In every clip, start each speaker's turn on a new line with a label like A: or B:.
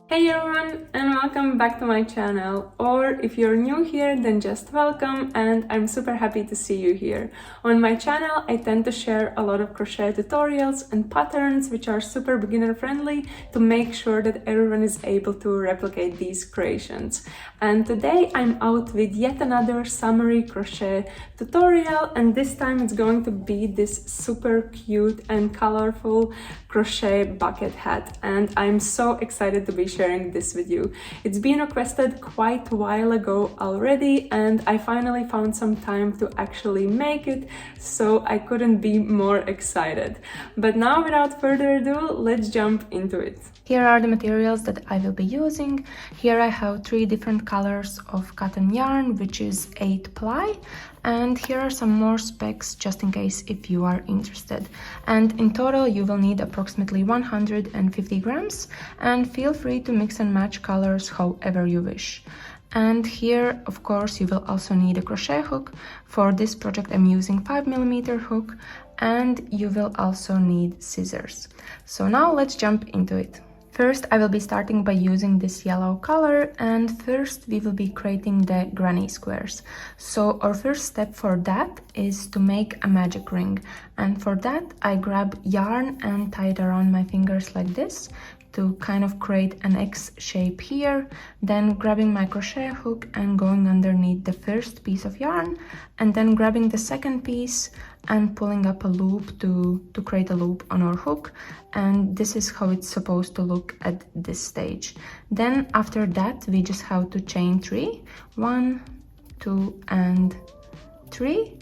A: Hey everyone, and welcome back to my channel, or if you're new here then just welcome, and I'm super happy to see you here. On my channel I tend to share a lot of crochet tutorials and patterns which are super beginner friendly to make sure that everyone is able to replicate these creations. And today I'm out with yet another summery crochet tutorial, and this time it's going to be this super cute and colorful crochet bucket hat, and I'm so excited to be sharing this with you. It's been requested quite a while ago already, and I finally found some time to actually make it, so I couldn't be more excited. But now, without further ado, let's jump into it.
B: Here are the materials that I will be using. Here I have 3 different colors of cotton yarn, which is 8 ply. And here are some more specs just in case if you are interested. And in total you will need approximately 150 grams, and feel free to mix and match colors however you wish. And here of course you will also need a crochet hook. For this project I'm using 5mm hook, and you will also need scissors. So now let's jump into it. First, I will be starting by using this yellow color, and first we will be creating the granny squares. So our first step for that is to make a magic ring, and for that I grab yarn and tie it around my fingers like this to kind of create an X shape here, then grabbing my crochet hook and going underneath the first piece of yarn, and then grabbing the second piece and pulling up a loop to create a loop on our hook. And this is how it's supposed to look at this stage. Then after that we just have to chain 3, 1, 2 and 3.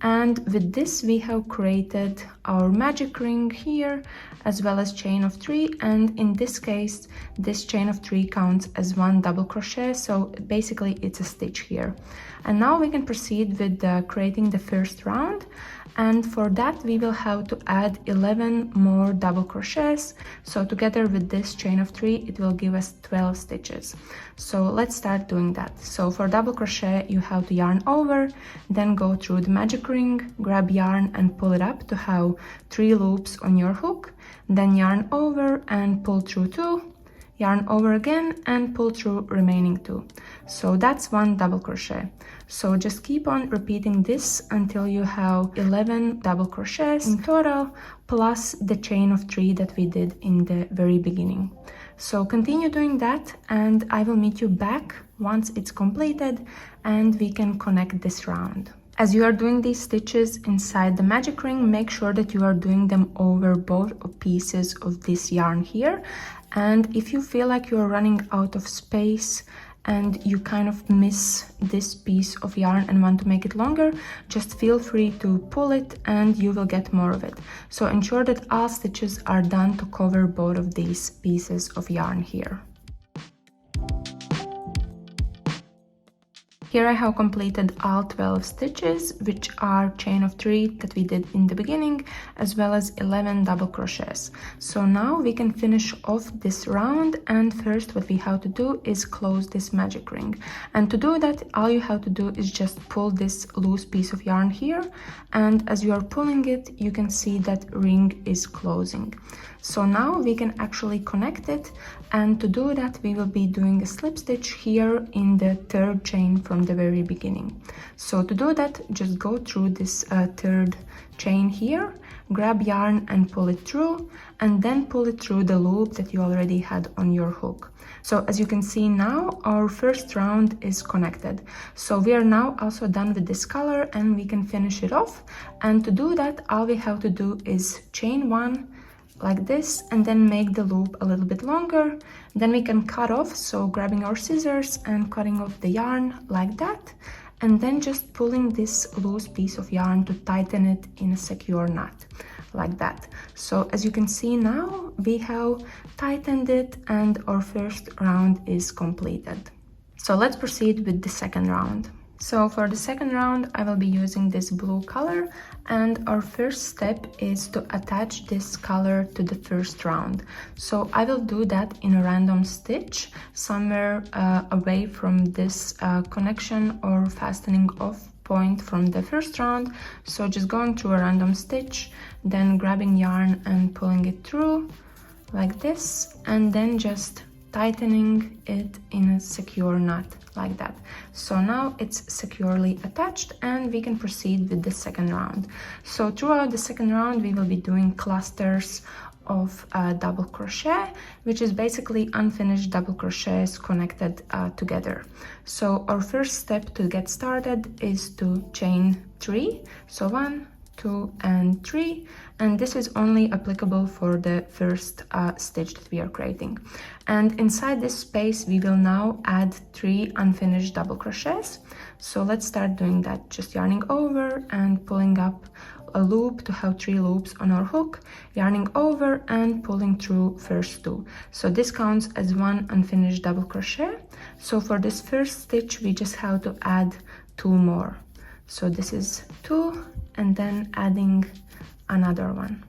B: And with this we have created our magic ring here, as well as chain of 3, and in this case this chain of 3 counts as 1 double crochet, so basically it's a stitch here. And now we can proceed with creating the first round, and for that we will have to add 11 more double crochets, so together with this chain of 3 it will give us 12 stitches. So let's start doing that. So for double crochet you have to yarn over, then go through the magic ring, grab yarn and pull it up to have 3 loops on your hook, then yarn over and pull through 2, yarn over again and pull through remaining 2. So that's 1 double crochet. So just keep on repeating this until you have 11 double crochets in total, plus the chain of 3 that we did in the very beginning. So continue doing that, and I will meet you back once it's completed and we can connect this round. As you are doing these stitches inside the magic ring, make sure that you are doing them over both pieces of this yarn here. And if you feel like you're running out of space and you kind of miss this piece of yarn and want to make it longer, just feel free to pull it and you will get more of it. So ensure that all stitches are done to cover both of these pieces of yarn here. Here I have completed all 12 stitches, which are chain of 3 that we did in the beginning, as well as 11 double crochets. So now we can finish off this round, and first what we have to do is close this magic ring. And to do that, all you have to do is just pull this loose piece of yarn here, and as you are pulling it, you can see that ring is closing. So now we can actually connect it, and to do that we will be doing a slip stitch here in the 3rd chain from the very beginning. So to do that, just go through this 3rd chain here, grab yarn and pull it through, and then pull it through the loop that you already had on your hook. So as you can see now, our first round is connected. So we are now also done with this color and we can finish it off. And to do that, all we have to do is chain 1 like this, and then make the loop a little bit longer. Then we can cut off, so grabbing our scissors and cutting off the yarn like that, and then just pulling this loose piece of yarn to tighten it in a secure knot like that. So as you can see now, we have tightened it and our first round is completed. So let's proceed with the second round. So for the second round I will be using this blue color, and our first step is to attach this color to the first round. So I will do that in a random stitch somewhere away from this connection or fastening off point from the first round. So just going through a random stitch, then grabbing yarn and pulling it through like this, and then just tightening it in a secure knot like that. So now it's securely attached and we can proceed with the second round. So throughout the second round we will be doing clusters of double crochet, which is basically unfinished double crochets connected together. So our first step to get started is to chain 3. So 1, 2 and 3, and this is only applicable for the first stitch that we are creating. And inside this space we will now add 3 unfinished double crochets. So let's start doing that, just yarning over and pulling up a loop to have 3 loops on our hook, yarning over and pulling through first 2. So this counts as 1 unfinished double crochet. So for this first stitch we just have to add 2 more. So this is 2 and then adding another one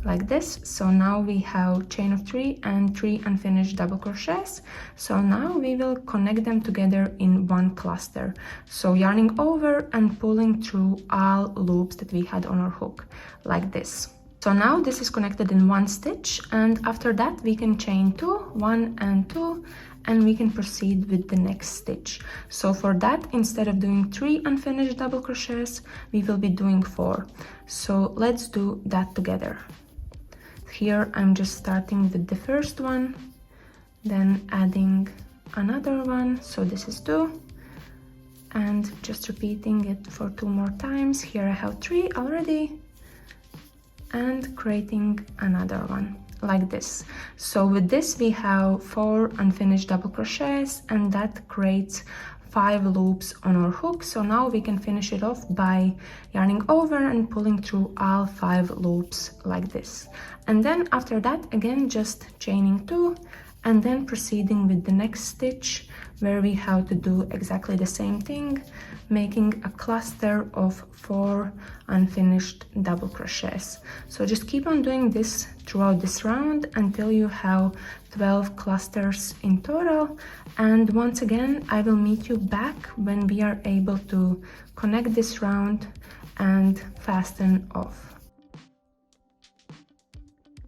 B: like this. So now we have chain of 3 and 3 unfinished double crochets. So now we will connect them together in one cluster. So yarning over and pulling through all loops that we had on our hook like this. So now this is connected in one stitch, and after that we can chain 2, 1 and 2, and we can proceed with the next stitch. So for that, instead of doing 3 unfinished double crochets, we will be doing 4. So let's do that together. Here I'm just starting with the first one, then adding another one. So this is 2, and just repeating it for 2 more times. Here I have 3 already, and creating another one like this. So with this we have 4 unfinished double crochets, and that creates 5 loops on our hook. So now we can finish it off by yarning over and pulling through all 5 loops like this. And then after that, again just chaining 2 and then proceeding with the next stitch, where we have to do exactly the same thing, making a cluster of 4 unfinished double crochets. So just keep on doing this throughout this round until you have 12 clusters in total. And once again, I will meet you back when we are able to connect this round and fasten off.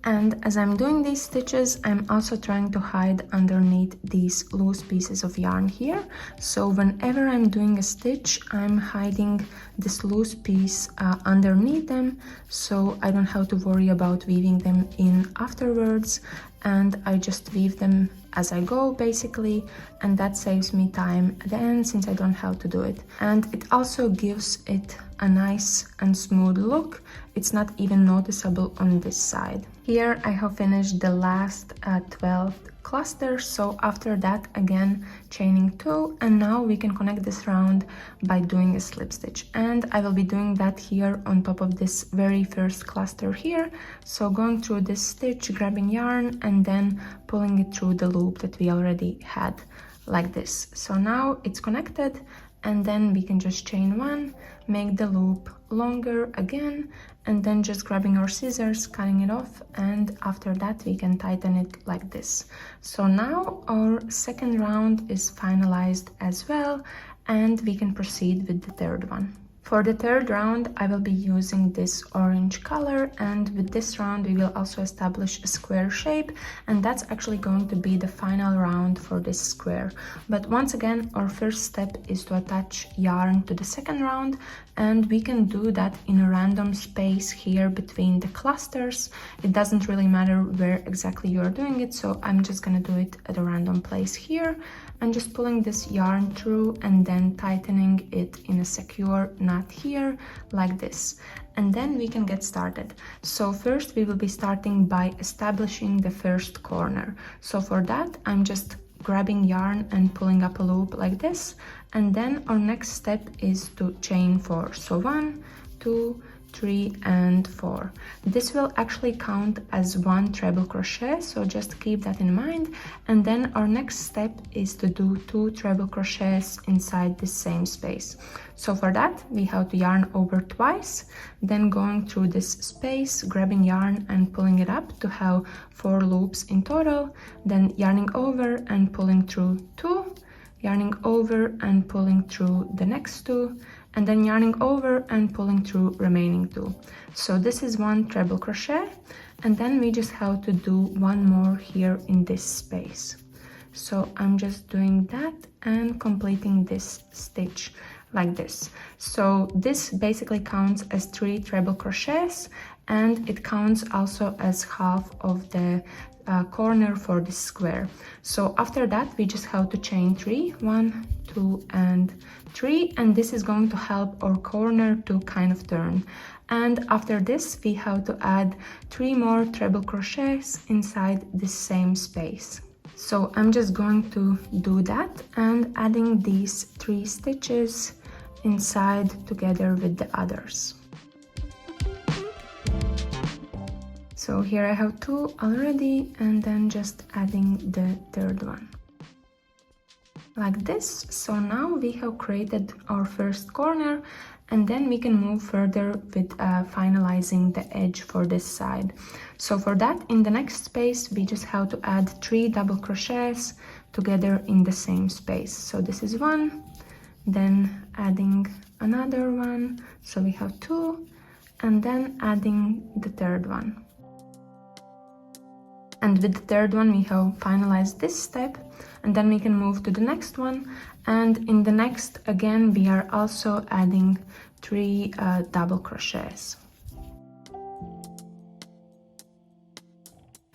B: And as I'm doing these stitches, I'm also trying to hide underneath these loose pieces of yarn here. So whenever I'm doing a stitch, I'm hiding this loose piece underneath them, so I don't have to worry about weaving them in afterwards, and I just weave them as I go basically, and that saves me time at the end since I don't have to do it. And it also gives it a nice and smooth look. It's not even noticeable on this side. Here I have finished the last 12 clusters, so after that again chaining 2, and now we can connect this round by doing a slip stitch, and I will be doing that here on top of this very first cluster here. So going through this stitch, grabbing yarn and then pulling it through the loop that we already had like this. So now it's connected, and then we can just chain 1, make the loop longer again, and then just grabbing our scissors, cutting it off, and after that we can tighten it like this. So now our second round is finalized as well, and we can proceed with the third one. For the third round, I will be using this orange color, and with this round we will also establish a square shape, and that's actually going to be the final round for this square. But once again, our first step is to attach yarn to the second round, and we can do that in a random space here between the clusters. It doesn't really matter where exactly you are doing it, so I'm just gonna do it at a random place here, and just pulling this yarn through and then tightening it in a secure knot here like this, and then we can get started. So first we will be starting by establishing the first corner. So for that I'm just grabbing yarn and pulling up a loop like this, and then our next step is to chain 4. So 1, 2, 3 and 4. This will actually count as 1 treble crochet, so just keep that in mind. And then our next step is to do 2 treble crochets inside the same space. So for that we have to yarn over twice, then going through this space, grabbing yarn and pulling it up to have 4 loops in total, then yarning over and pulling through 2, yarning over and pulling through the next 2, and then yarning over and pulling through remaining 2. So this is 1 treble crochet, And then we just have to do one more here in this space. So I'm just doing that and completing this stitch like this. So this basically counts as 3 treble crochets, and it counts also as half of the corner for this square. So after that we just have to chain 3, 1, 2 and 3, and this is going to help our corner to kind of turn. And after this we have to add 3 more treble crochets inside this same space. So I'm just going to do that and adding these 3 stitches inside together with the others. So here I have 2 already, and then just adding the third one. Like this. So now we have created our first corner, and then we can move further with finalizing the edge for this side. So for that, in the next space, we just have to add 3 double crochets together in the same space. So this is 1, then adding another one, so we have 2, and then adding the third one. And with the third one we have finalized this step, and then we can move to the next one, and in the next again we are also adding 3 double crochets.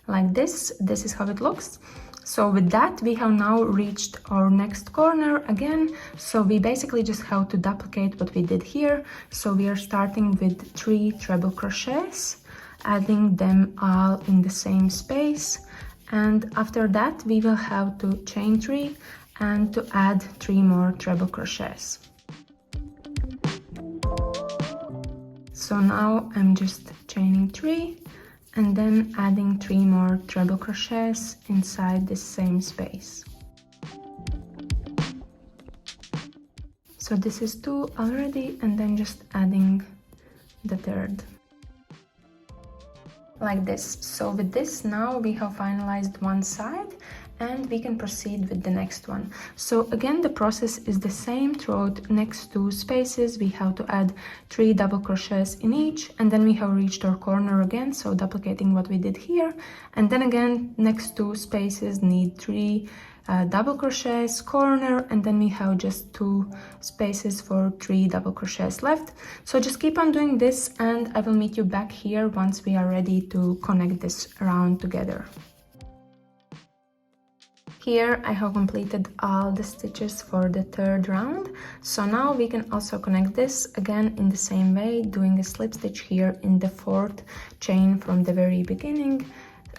B: Like this is how it looks. So with that we have now reached our next corner again, so we basically just have to duplicate what we did here. So we are starting with 3 treble crochets, adding them all in the same space, and after that we will have to chain 3 and to add 3 more treble crochets. So now I'm just chaining 3 and then adding 3 more treble crochets inside this same space. So this is 2 already, and then just adding the third. Like this. So with this now we have finalized one side, and we can proceed with the next one. So again the process is the same throughout next 2 spaces. We have to add 3 double crochets in each, and then we have reached our corner again, so duplicating what we did here, and then again next 2 spaces need 3 double crochets, corner, and then we have just 2 spaces for 3 double crochets left. So just keep on doing this, and I will meet you back here once we are ready to connect this round together. Here I have completed all the stitches for the third round, so now we can also connect this again in the same way, doing a slip stitch here in the 4th chain from the very beginning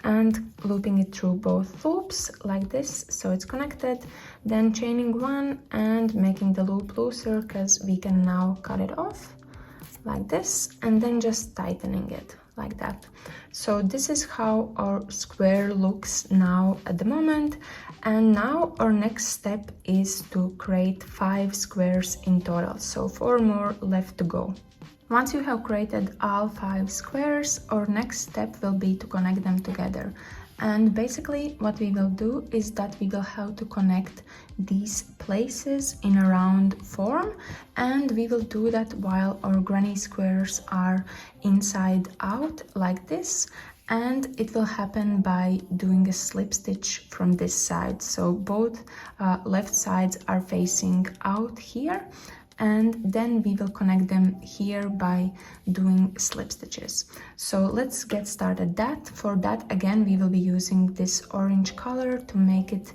B: and looping it through both loops like this, so it's connected, then chaining 1 and making the loop looser because we can now cut it off like this, and then just tightening it like that. So this is how our square looks now at the moment, and now our next step is to create 5 squares in total, so 4 more left to go. Once you have created all 5 squares, our next step will be to connect them together. And basically what we will do is that we will have to connect these places in a round form, and we will do that while our granny squares are inside out like this, and it will happen by doing a slip stitch from this side. So both left sides are facing out here, and then we will connect them here by doing slip stitches. So let's get started that. For that, again, we will be using this orange color to make it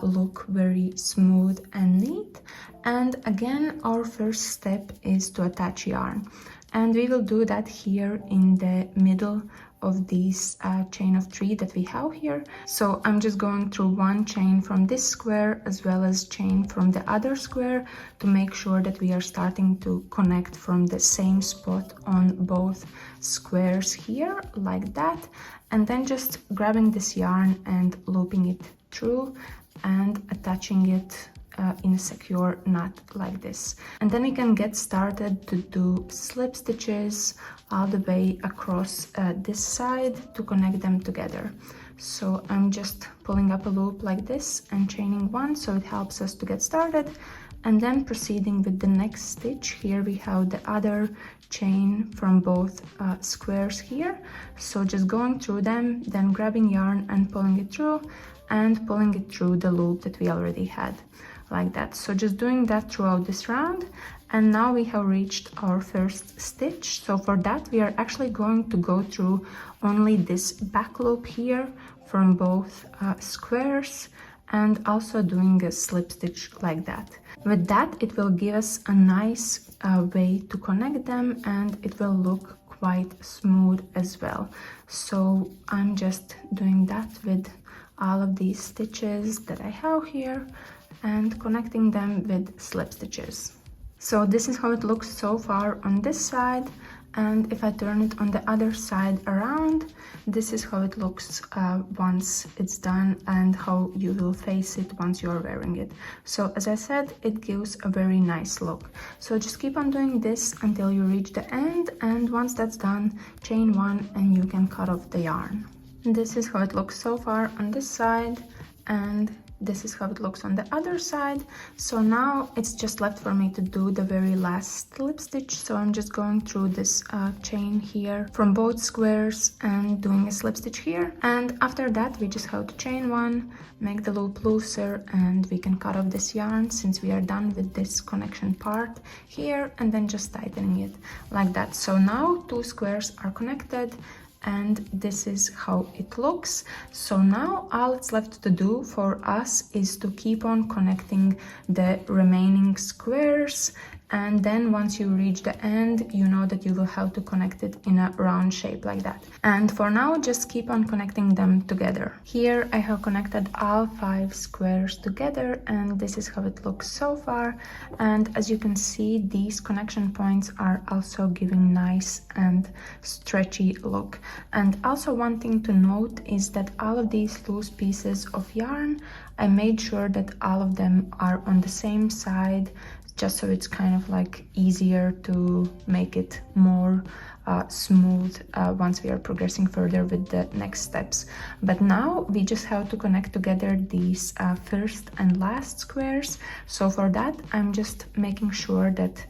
B: look very smooth and neat. And again, our first step is to attach yarn, and we will do that here in the middle of this chain of 3 that we have here. So I'm just going through 1 chain from this square as well as chain from the other square to make sure that we are starting to connect from the same spot on both squares here like that, and then just grabbing this yarn and looping it through and attaching it in a secure knot like this. And then we can get started to do slip stitches all the way across this side to connect them together. So I'm just pulling up a loop like this and chaining 1, so it helps us to get started, and then proceeding with the next stitch. Here we have the other chain from both squares here, so just going through them, then grabbing yarn and pulling it through and pulling it through the loop that we already had, like that. So just doing that throughout this round, and now we have reached our first stitch. So for that we are actually going to go through only this back loop here from both squares, and also doing a slip stitch like that. With that, it will give us a nice way to connect them, and it will look quite smooth as well. So I'm just doing that with all of these stitches that I have here and connecting them with slip stitches. So this is how it looks so far on this side, and if I turn it on the other side around, this is how it looks once it's done, and how you will face it once you're wearing it. So as I said, it gives a very nice look. So just keep on doing this until you reach the end, and once that's done, chain one and you can cut off the yarn. This is how it looks so far on this side, and this is how it looks on the other side. So now it's just left for me to do the very last slip stitch. So I'm just going through this chain here from both squares and doing a slip stitch here, and after that we just have to chain one, make the loop looser, and we can cut off this yarn since we are done with this connection part here, and then just tightening it like that. So now two squares are connected, and this is how it looks. So now all it's left to do for us is to keep on connecting the remaining squares, and then once you reach the end, you know that you will have to connect it in a round shape like that. And for now, just keep on connecting them together. Here I have connected all 5 squares together, and this is how it looks so far. And as you can see, these connection points are also giving nice and stretchy look. And also one thing to note is that all of these loose pieces of yarn, I made sure that all of them are on the same side, just so it's kind of like easier to make it more smooth once we are progressing further with the next steps. But now we just have to connect together these first and last squares. So for that, I'm just making sure that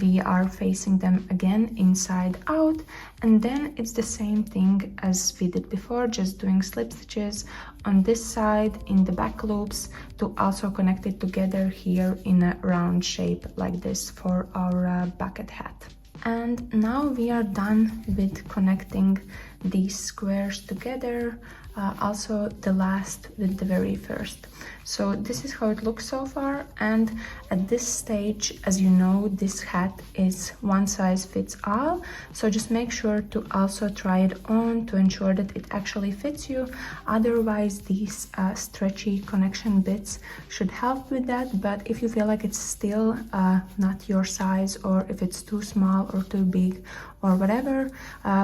B: we are facing them again inside out, and then it's the same thing as we did before, just doing slip stitches on this side in the back loops to also connect it together here in a round shape like this for our bucket hat. And now we are done with connecting these squares together, also the last with the very first. So this is how it looks so far, and at this stage, as you know, this hat is one size fits all, so just make sure to also try it on to ensure that it actually fits you. Otherwise, these stretchy connection bits should help with that, but if you feel like it's still not your size, or if it's too small or too big or whatever,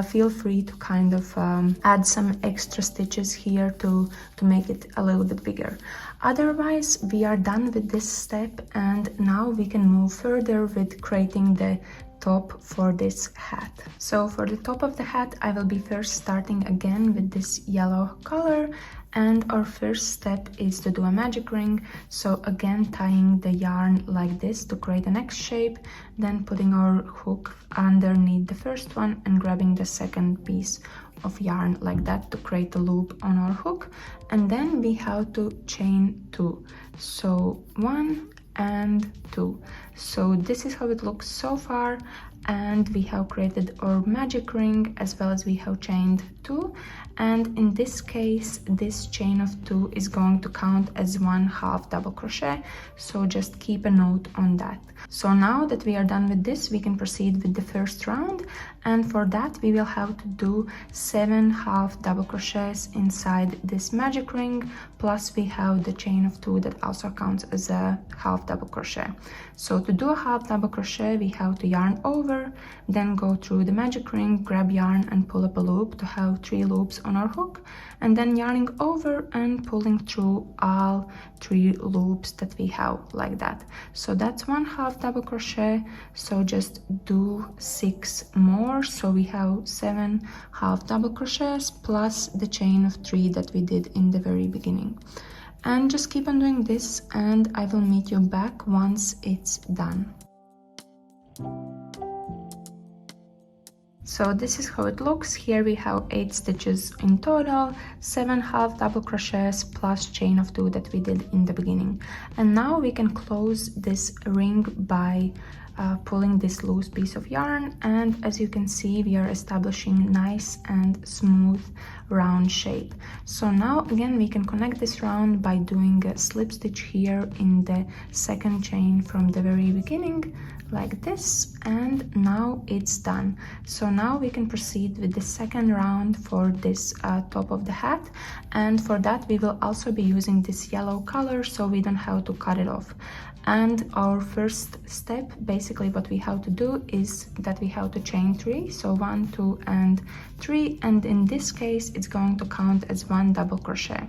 B: feel free to kind of add some extra stitches here to make it a little bit bigger. Otherwise, we are done with this step, and now we can move further with creating the top for this hat. So for the top of the hat, I will be first starting again with this yellow color, and our first step is to do a magic ring. So again, tying the yarn like this to create an X shape, then putting our hook underneath the first one and grabbing the second piece of yarn like that to create a loop on our hook, and then we have to chain 2. So 1 and 2. So this is how it looks so far, and we have created our magic ring as well as we have chained 2, and in this case this chain of 2 is going to count as 1/2 double crochet, so just keep a note on that. So now that we are done with this, we can proceed with the first round, and for that we will have to do 7 half double crochets inside this magic ring, plus we have the chain of 2 that also counts as a half double crochet. So to do a half double crochet, we have to yarn over, then go through the magic ring, grab yarn and pull up a loop to have 3 loops on our hook, and then yarning over and pulling through all 3 loops that we have like that. So that's 1 half double crochet, so just do 6 more, so we have 7 half double crochets plus the chain of 3 that we did in the very beginning. And just keep on doing this, and I will meet you back once it's done. So this is how it looks. Here we have 8 stitches in total, 7 half double crochets plus chain of 2 that we did in the beginning. And now we can close this ring by pulling this loose piece of yarn, and as you can see, we are establishing nice and smooth round shape. So now again we can connect this round by doing a slip stitch here in the second chain from the very beginning, like this, and now it's done. So now we can proceed with the second round for this top of the hat, and for that we will also be using this yellow color so we don't have to cut it off. And our first step, basically what we have to do is that we have to chain 3, so 1, 2 and 3, and in this case it's going to count as 1 double crochet.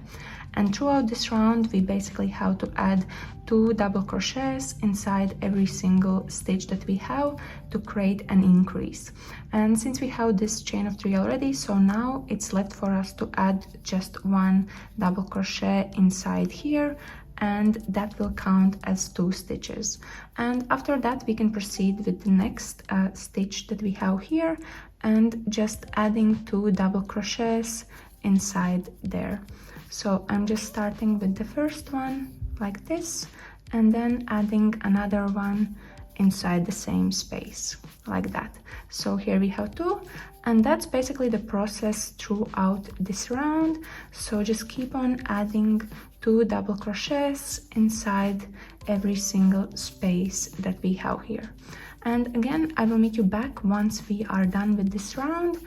B: And throughout this round we basically have to add 2 double crochets inside every single stitch that we have to create an increase. And since we have this chain of 3 already, so now it's left for us to add just 1 double crochet inside here, and that will count as 2 stitches. And after that we can proceed with the next stitch that we have here, and just adding 2 double crochets inside there. So I'm just starting with the first one like this, and then adding another one inside the same space like that. So here we have 2, and that's basically the process throughout this round. So just keep on adding 2 double crochets inside every single space that we have here. And again, I will meet you back once we are done with this round,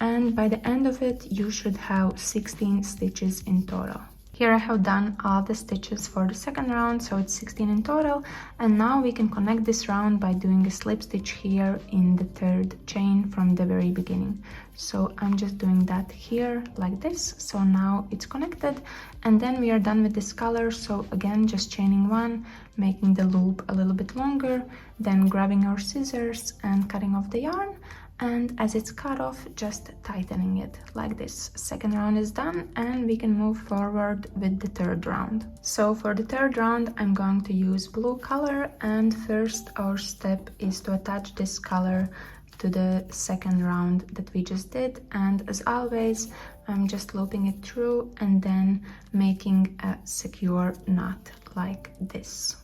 B: and by the end of it you should have 16 stitches in total. Here I have done all the stitches for the second round, so it's 16 in total, and now we can connect this round by doing a slip stitch here in the third chain from the very beginning. So I'm just doing that here like this, so now it's connected, and then we are done with this color. So again, just chaining 1, making the loop a little bit longer, then grabbing our scissors and cutting off the yarn, and as it's cut off, just tightening it like this. Second round is done, and we can move forward with the third round. So for the third round I'm going to use blue color, and first our step is to attach this color to the second round that we just did, and as always I'm just looping it through and then making a secure knot like this.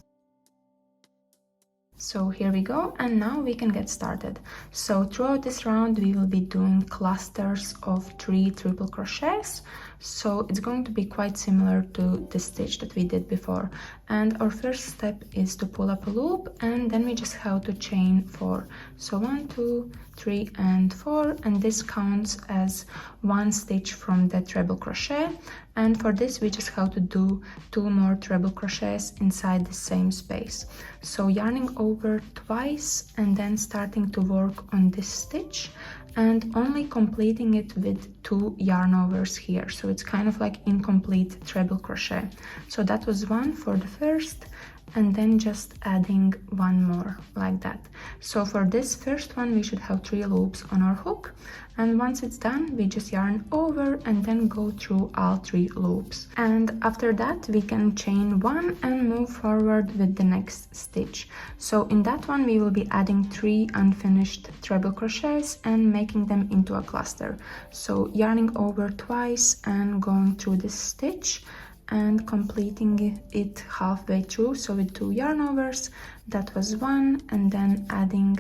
B: So here we go, and now we can get started. So throughout this round we will be doing clusters of 3 triple crochets, so it's going to be quite similar to the stitch that we did before. And our first step is to pull up a loop, and then we just have to chain 4. So 1, 2, 3 and 4, and this counts as 1 stitch from the treble crochet. And for this we just have to do 2 more treble crochets inside the same space. So yarning over twice and then starting to work on this stitch, and only completing it with 2 yarn overs here, so it's kind of like incomplete treble crochet. So that was 1 for the first, and then just adding 1 more like that. So for this first one we should have 3 loops on our hook, and once it's done we just yarn over and then go through all 3 loops. And after that we can chain 1 and move forward with the next stitch. So in that one we will be adding 3 unfinished treble crochets and making them into a cluster. So yarning over twice and going through this stitch and completing it halfway through, so with 2 yarn overs. That was 1, and then adding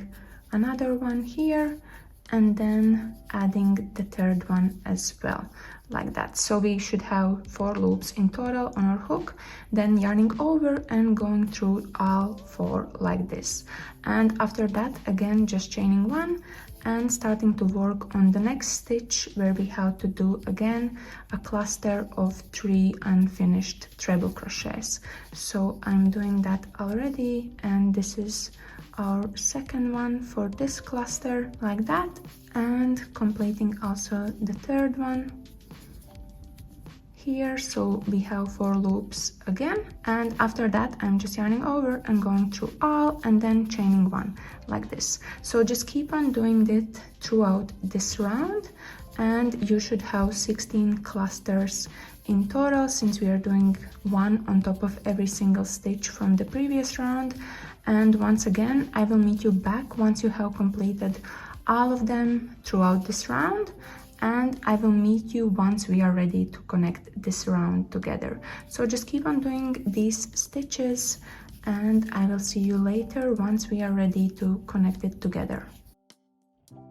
B: another one here, and then adding the third one as well, like that. So we should have 4 loops in total on our hook, then yarning over and going through all 4 like this. And after that again just chaining 1 and starting to work on the next stitch, where we have to do again a cluster of 3 unfinished treble crochets. So I'm doing that already, and this is our second one for this cluster like that, and completing also the third one here. So we have 4 loops again, and after that I'm just yarning over and going through all and then chaining 1 like this. So just keep on doing it throughout this round, and you should have 16 clusters in total, since we are doing one on top of every single stitch from the previous round. And once again, I will meet you back once you have completed all of them throughout this round, and I will meet you once we are ready to connect this round together. So just keep on doing these stitches, and I will see you later once we are ready to connect it together.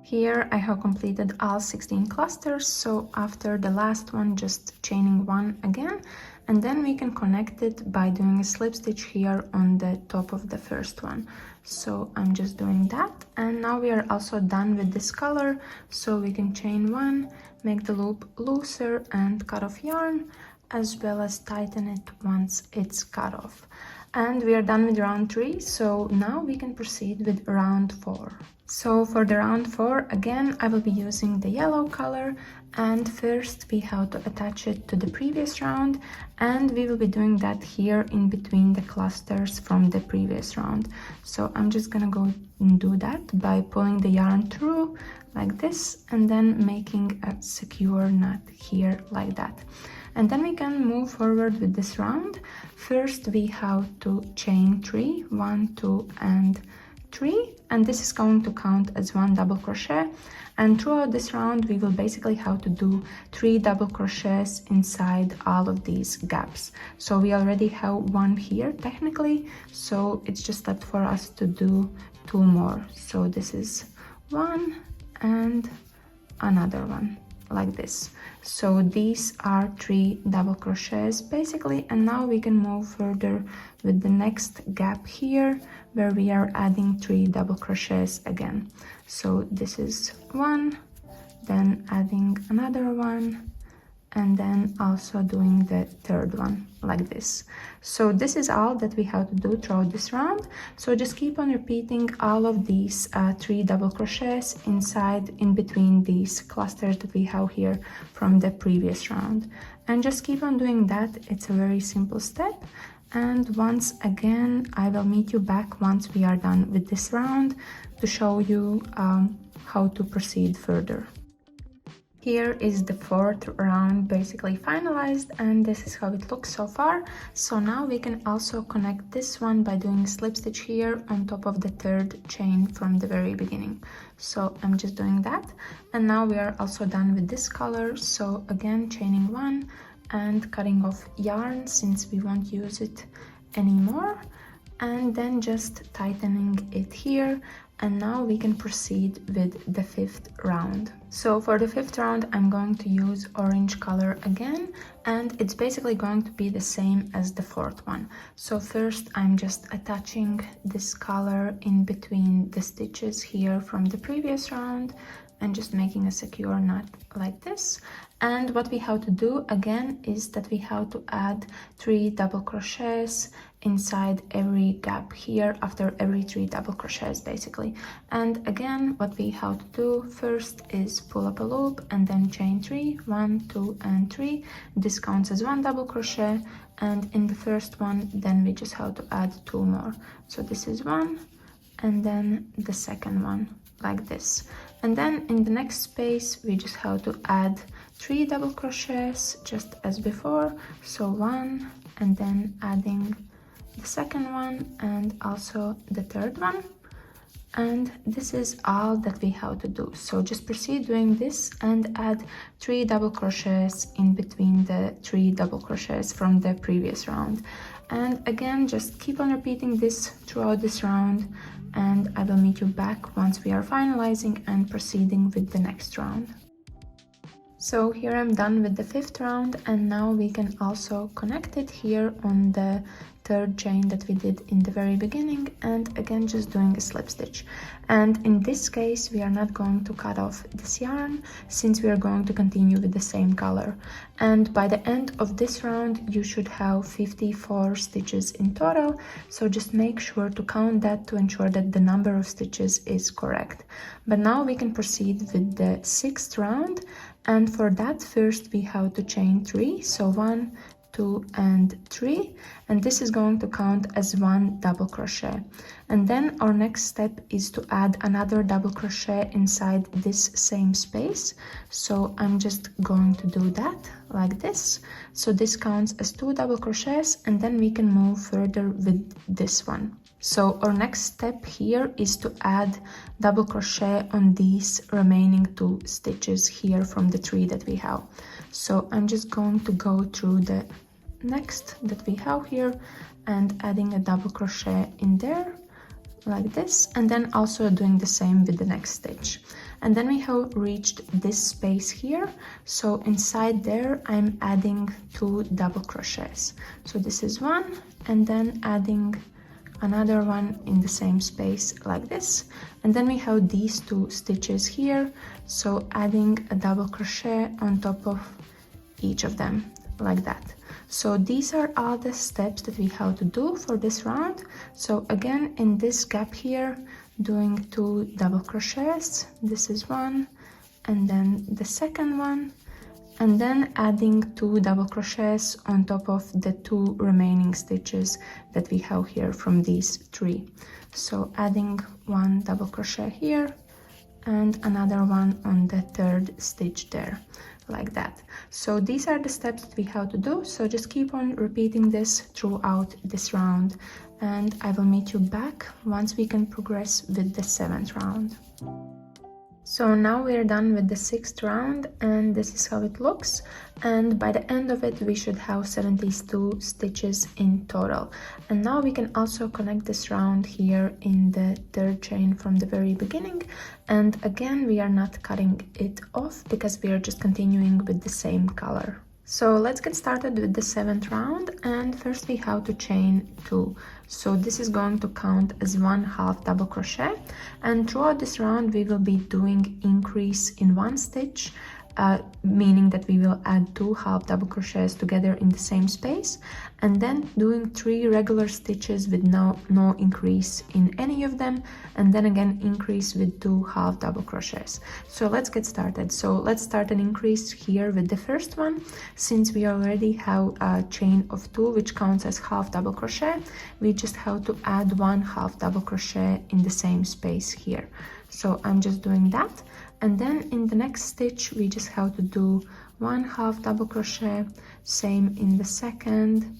B: Here I have completed all 16 clusters, so after the last one, just chaining one again, and then we can connect it by doing a slip stitch here on the top of the first one. So I'm just doing that, and now we are also done with this color, so we can chain one, make the loop looser and cut off yarn, as well as tighten it once it's cut off. And we are done with round 3, so now we can proceed with round 4. So for the round 4, again, I will be using the yellow color, and first we have to attach it to the previous round, and we will be doing that here in between the clusters from the previous round. So I'm just gonna go and do that by pulling the yarn through like this, and then making a secure knot here like that. And then we can move forward with this round. First we have to chain 3, 1, 2, and 3, and this is going to count as 1 double crochet, and throughout this round we will basically have to do 3 double crochets inside all of these gaps. So we already have one here technically, so it's just left for us to do 2 more. So this is one and another one like this. So these are 3 double crochets basically, and now we can move further with the next gap here, where we are adding 3 double crochets again. So this is one, then adding another one, and then also doing the third one like this. So this is all that we have to do throughout this round. So just keep on repeating all of these 3 double crochets inside in between these clusters that we have here from the previous round, and just keep on doing that. It's a very simple step. And once again, I will meet you back once we are done with this round to show you how to proceed further. Here is the 4th round basically finalized, and this is how it looks so far. So now we can also connect this one by doing a slip stitch here on top of the 3rd chain from the very beginning. So I'm just doing that, and now we are also done with this color. So again, chaining one and cutting off yarn since we won't use it anymore, and then just tightening it here. And now we can proceed with the 5th round. So for the 5th round, I'm going to use orange color again, and it's basically going to be the same as the 4th one. So first I'm just attaching this color in between the stitches here from the previous round, and just making a secure knot like this. And what we have to do again is that we have to add 3 double crochets inside every gap here after every 3 double crochets basically. And again, what we have to do first is pull up a loop and then chain 3, 1, 2, and 3. This counts as 1 double crochet, and in the first one then we just have to add 2 more. So this is 1, and then the second one like this. And then in the next space we just have to add 3 double crochets just as before. So 1, and then adding the second one and also the third one. And this is all that we have to do. So just proceed doing this and add 3 double crochets in between the 3 double crochets from the previous round. And again, just keep on repeating this throughout this round, and I will meet you back once we are finalizing and proceeding with the next round. So here I'm done with the 5th round, and now we can also connect it here on the 3rd chain that we did in the very beginning, and again just doing a slip stitch. And in this case we are not going to cut off this yarn since we are going to continue with the same color. And by the end of this round you should have 54 stitches in total, so just make sure to count that to ensure that the number of stitches is correct. But now we can proceed with the 6th round, and for that first we have to chain 3, so 1, 2 and 3, and this is going to count as 1 double crochet. And then our next step is to add another double crochet inside this same space. So I'm just going to do that like this. So this counts as 2 double crochets, and then we can move further with this one. So our next step here is to add double crochet on these remaining 2 stitches here from the 3 that we have. So I'm just going to go through the next that we have here and adding a double crochet in there like this, and then also doing the same with the next stitch. And then we have reached this space here, so inside there I'm adding 2 double crochets. So this is one, and then adding another one in the same space like this, and then we have these 2 stitches here, so adding a double crochet on top of each of them like that. So these are all the steps that we have to do for this round. So again, in this gap here, doing 2 double crochets, this is one, and then the second one, and then adding 2 double crochets on top of the 2 remaining stitches that we have here from these 3. So adding 1 double crochet here and another one on the 3rd stitch there, like that. So these are the steps that we have to do, so just keep on repeating this throughout this round, and I will meet you back once we can progress with the 7th round. So now we're done with the 6th round, and this is how it looks, and by the end of it we should have 72 stitches in total. And now we can also connect this round here in the 3rd chain from the very beginning, and again we are not cutting it off because we are just continuing with the same color. So let's get started with the 7th round, and first we have to chain 2. So this is going to count as 1 half double crochet, and throughout this round we will be doing increase in 1 stitch, meaning that we will add 2 half double crochets together in the same space, and then doing 3 regular stitches with no increase in any of them, and then again increase with 2 half double crochets. So let's get started. So let's start an increase here with the first one. Since we already have a chain of 2 which counts as half double crochet, we just have to add 1 half double crochet in the same space here. So I'm just doing that, and then in the next stitch we just have to do 1 half double crochet, same in the second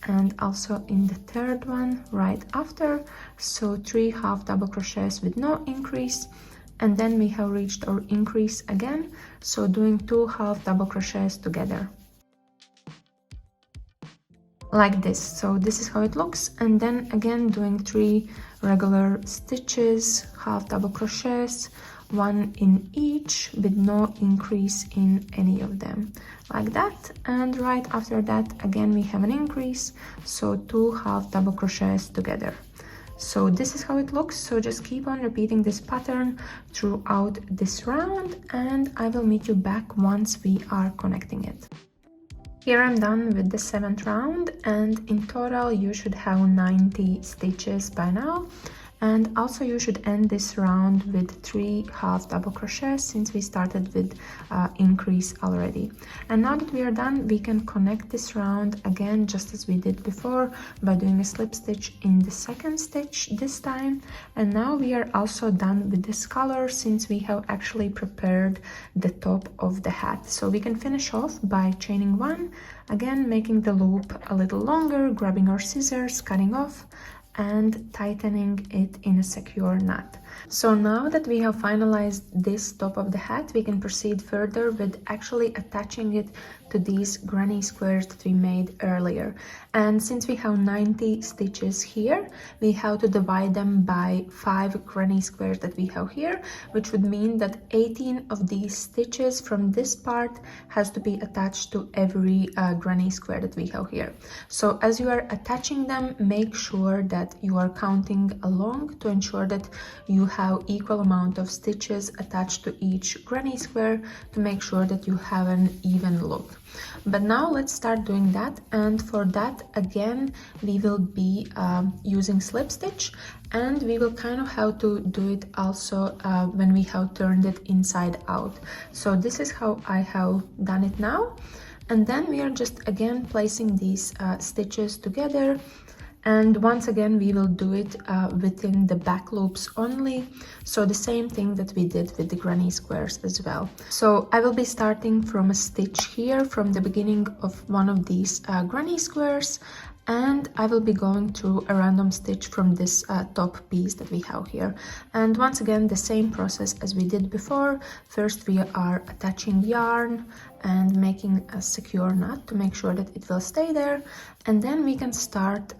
B: and also in the 3rd one right after. So 3 half double crochets with no increase, and then we have reached our increase again, so doing 2 half double crochets together like this. So this is how it looks, and then again doing 3 regular stitches, half double crochets, 1 in each with no increase in any of them, like that. And right after that again we have an increase, so 2 half double crochets together. So this is how it looks. So just keep on repeating this pattern throughout this round, and I will meet you back once we are connecting it. Here I'm done with the 7th round, and in total you should have 90 stitches by now. And also you should end this round with 3 half double crochets, since we started with increase already. And now that we are done, we can connect this round again just as we did before by doing a slip stitch in the 2nd stitch this time. And now we are also done with this color, since we have actually prepared the top of the hat. So we can finish off by chaining 1, again making the loop a little longer, grabbing our scissors, cutting off, and tightening it in a secure knot. So now that we have finalized this top of the hat, we can proceed further with actually attaching it to these granny squares that we made earlier. And since we have 90 stitches here, we have to divide them by 5 granny squares that we have here, which would mean that 18 of these stitches from this part has to be attached to every granny square that we have here. So as you are attaching them, make sure that you are counting along to ensure that you have equal amount of stitches attached to each granny square, to make sure that you have an even look. But now let's start doing that, and for that again we will be using slip stitch, and we will kind of have to do it also when we have turned it inside out. So this is how I have done it now. And then we are just again placing these stitches together, and once again we will do it within the back loops only, so the same thing that we did with the granny squares as well. So I will be starting from a stitch here from the beginning of one of these granny squares, and I will be going through a random stitch from this top piece that we have here. And once again, the same process as we did before. First we are attaching yarn and making a secure knot to make sure that it will stay there, and then we can start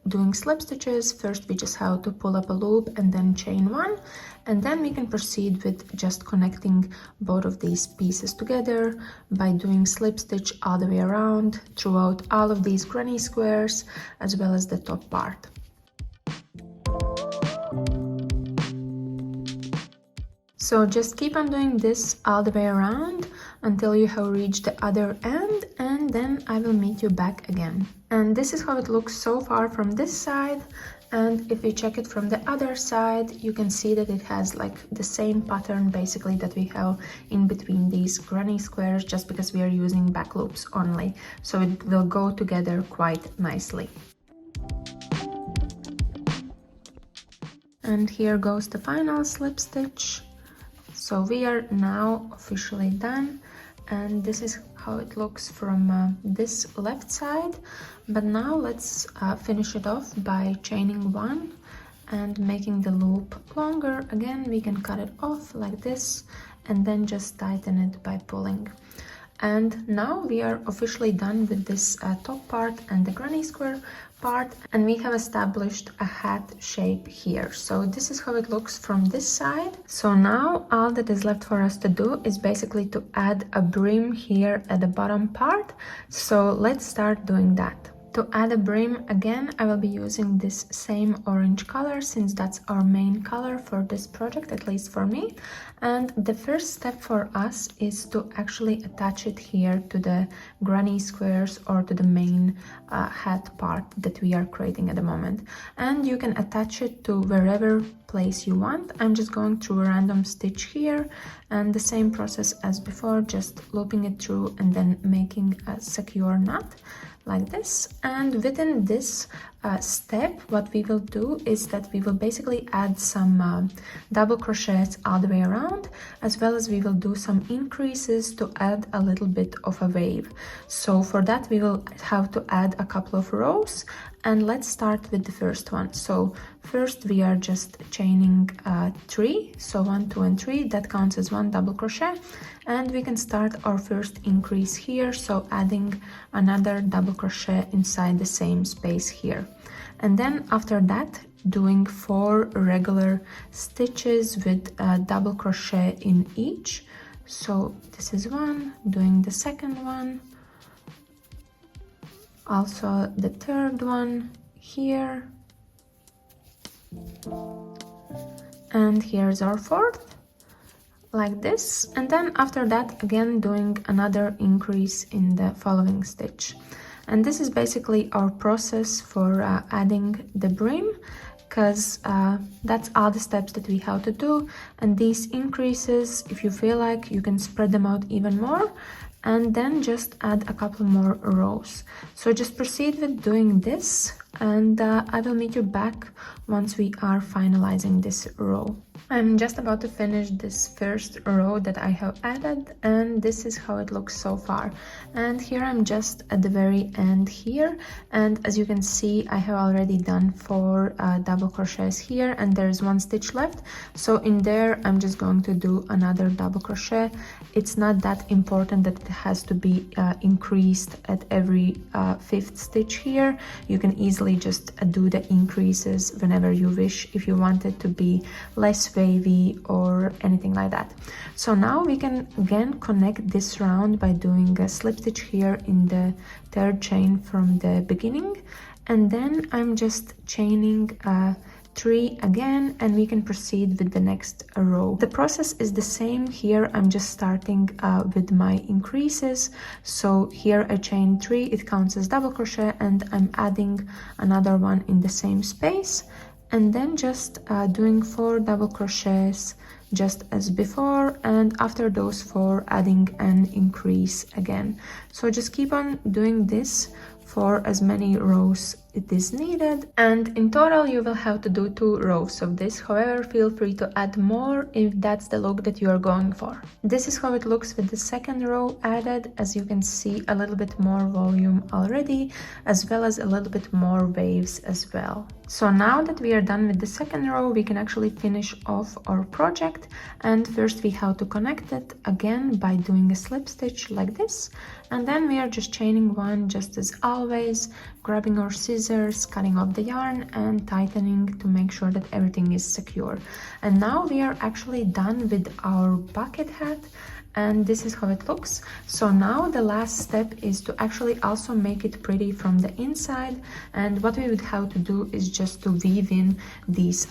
B: doing slip stitches. First we just have to pull up a loop and then chain one, and then we can proceed with just connecting both of these pieces together by doing slip stitch all the way around throughout all of these granny squares as well as the top part. So just keep on doing this all the way around until you have reached the other end, and then I will meet you back again. And this is how it looks so far from this side, and if you check it from the other side, you can see that it has like the same pattern basically that we have in between these granny squares, just because we are using back loops only, so it will go together quite nicely. And here goes the final slip stitch. So we are now officially done, and this is how it looks from this left side. But now let's finish it off by chaining one and making the loop longer. Again, we can cut it off like this and then just tighten it by pulling. And now we are officially done with this top part and the granny square part, and we have established a hat shape here. So this is how it looks from this side. So now all that is left for us to do is basically to add a brim here at the bottom part. So let's start doing that. To add a brim, again, I will be using this same orange color, since that's our main color for this project, at least for me. And the first step for us is to actually attach it here to the granny squares or to the main hat part that we are creating at the moment. And you can attach it to wherever place you want. I'm just going through a random stitch here, and the same process as before, just looping it through and then making a secure knot like this. And within this step, what we will do is that we will basically add some double crochets all the way around, as well as we will do some increases to add a little bit of a wave. So for that we will have to add a couple of rows, and let's start with the first one. So first we are just chaining 3, so 1, 2 and 3, that counts as 1 double crochet, and we can start our first increase here, so adding another double crochet inside the same space here. And then after that, doing 4 regular stitches with a double crochet in each. So this is one, doing the second one, also the third one here, and here's our fourth, like this. And then after that, again doing another increase in the following stitch. And this is basically our process for adding the brim, because that's all the steps that we have to do. And these increases, if you feel like, you can spread them out even more, and then just add a couple more rows. So just proceed with doing this, and I will meet you back once we are finalizing this row. I'm just about to finish this first row that I have added, and this is how it looks so far. And here I'm just at the very end here, and as you can see, I have already done 4 double crochets here, and there's 1 stitch left. So in there I'm just going to do another double crochet. It's not that important that it has to be increased at every 5th stitch here. You can easily just do the increases whenever you wish, if you want it to be less wavy or anything like that. So now we can again connect this round by doing a slip stitch here in the 3rd chain from the beginning, and then I'm just chaining 3 again, and we can proceed with the next row. The process is the same here. I'm just starting with my increases. So here I chain 3, it counts as double crochet, and I'm adding another one in the same space, and then just doing 4 double crochets just as before, and after those 4 adding an increase again. So just keep on doing this for as many rows it is needed, and in total you will have to do 2 rows of this. However, feel free to add more if that's the look that you are going for. This is how it looks with the second row added. As you can see, a little bit more volume already, as well as a little bit more waves as well. So now that we are done with the second row, we can actually finish off our project, and first we have to connect it again by doing a slip stitch like this, and then we are just chaining 1 just as always, grabbing our scissors, cutting off the yarn and tightening to make sure that everything is secure. And now we are actually done with our bucket hat, and this is how it looks. So now the last step is to actually also make it pretty from the inside, and what we would have to do is just to weave in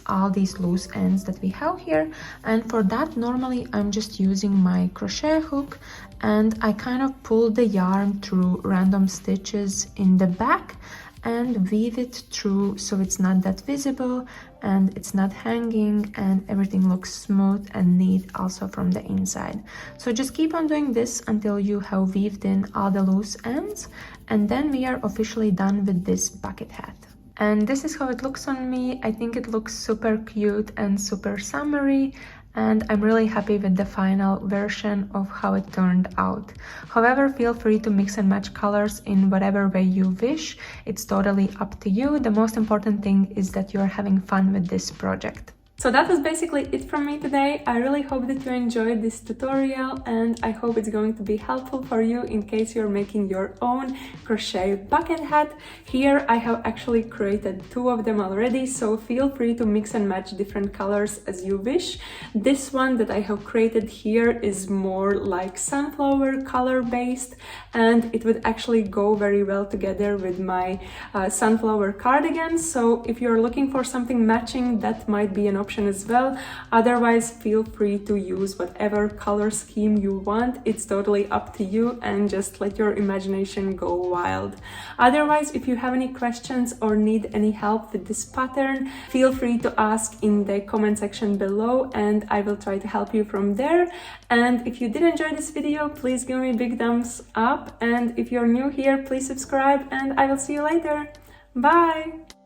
B: all these loose ends that we have here. And for that, normally I'm just using my crochet hook, and I kind of pull the yarn through random stitches in the back and weave it through so it's not that visible and it's not hanging, and everything looks smooth and neat also from the inside. So just keep on doing this until you have weaved in all the loose ends, and then we are officially done with this bucket hat. And this is how it looks on me. I think it looks super cute and super summery, and I'm really happy with the final version of how it turned out. However, feel free to mix and match colors in whatever way you wish. It's totally up to you. The most important thing is that you're having fun with this project.
A: So that was basically it from me today. I really hope that you enjoyed this tutorial, and I hope it's going to be helpful for you in case you're making your own crochet bucket hat. Here I have actually created 2 of them already, so feel free to mix and match different colors as you wish. This one that I have created here is more like sunflower color based, and it would actually go very well together with my sunflower cardigan. So if you're looking for something matching, that might be an option as well. Otherwise, feel free to use whatever color scheme you want. It's totally up to you, and just let your imagination go wild. Otherwise, if you have any questions or need any help with this pattern, feel free to ask in the comment section below, and I will try to help you from there. And if you did enjoy this video, please give me a big thumbs up, and if you're new here, please subscribe, and I will see you later. Bye!